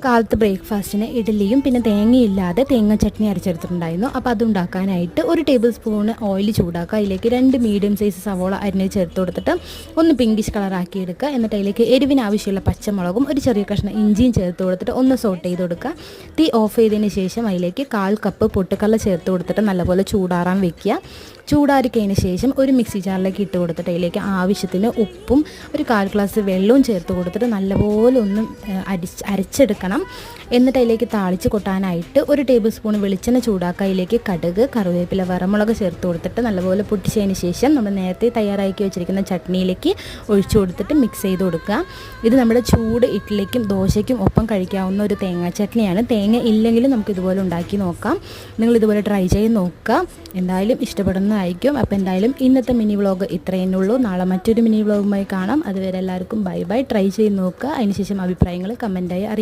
കാലത്ത് ബ്രേക്ക്ഫാസ്റ്റിന് ഇഡ്ഡലിയും പിന്നെ തേങ്ങയില്ലാതെ തേങ്ങ ചട്നി അരച്ചെടുത്തിട്ടുണ്ടായിരുന്നു. അപ്പോൾ അതുണ്ടാക്കാനായിട്ട് ഒരു ടേബിൾ സ്പൂൺ ഓയിൽ ചൂടാക്കുക. അതിലേക്ക് 2 മീഡിയം സൈസ് സവോള അരിഞ്ഞ് ചേർത്ത് കൊടുത്തിട്ട് ഒന്ന് പിങ്കിഷ് കളറാക്കി എടുക്കുക. എന്നിട്ട് അതിലേക്ക് എരിവിന് ആവശ്യമുള്ള പച്ചമുളകും ഒരു ചെറിയ കഷ്ണം ഇഞ്ചിയും ചേർത്ത് കൊടുത്തിട്ട് ഒന്ന് സോട്ട് ചെയ്ത് കൊടുക്കുക. തീ ഓഫ് ചെയ്തതിന് ശേഷം അതിലേക്ക് 1/4 കപ്പ് പൊട്ടുകടല ചേർത്ത് കൊടുത്തിട്ട് നല്ലപോലെ ചൂടാറാൻ വെക്കുക. ചൂടാറിക്കതിന് ശേഷം ഒരു മിക്സി ജാറിലേക്ക് ഇട്ട് കൊടുത്തിട്ട് അതിലേക്ക് ആവശ്യത്തിന് ഉപ്പും ഒരു 1/4 ഗ്ലാസ് വെള്ളവും ചേർത്ത് കൊടുത്തിട്ട് നല്ലപോലെ ഒന്ന് അരച്ചെടുക്കണം. എന്നിട്ട് അതിലേക്ക് താളിച്ച് കൊട്ടാനായിട്ട് ഒരു ടേബിൾ സ്പൂൺ വെളിച്ചെണ്ണ ചൂടാക്കുക. അതിലേക്ക് കടുക്, കറിവേപ്പില, വറമുളക് ചേർത്ത് കൊടുത്തിട്ട് നല്ലപോലെ പൊട്ടിച്ചതിന് ശേഷം നമ്മൾ നേരത്തെ തയ്യാറാക്കി വെച്ചിരിക്കുന്ന ചട്നിയിലേക്ക് ഒഴിച്ചു കൊടുത്തിട്ട് മിക്സ് ചെയ്ത് കൊടുക്കുക. ഇത് നമ്മുടെ ചൂട് ഇഡ്ഡലിക്കും ദോശയ്ക്കും ഒപ്പം കഴിക്കാവുന്ന ഒരു തേങ്ങാ ചട്നിയാണ്. തേങ്ങ ഇല്ലെങ്കിലും നമുക്ക് ഇതുപോലെ ഉണ്ടാക്കി നോക്കാം. നിങ്ങൾ ഇതുപോലെ ട്രൈ ചെയ്ത് നോക്കുക. എന്തായാലും ഇഷ്ടപ്പെടുന്നതായിരിക്കും. അപ്പോൾ എന്തായാലും ഇന്നത്തെ മിനി വ്ളോഗ് ഇത്രയേ ഉള്ളൂ. നാളെ മറ്റൊരു മിനി വ്ളോഗുമായി കാണാം. അതുവരെ എല്ലാവർക്കും ബൈ ബൈ. ട്രൈ ചെയ്ത് നോക്കുക. അതിനുശേഷം അഭിപ്രായങ്ങൾ കമൻറ്റായി അറിയിക്കുക.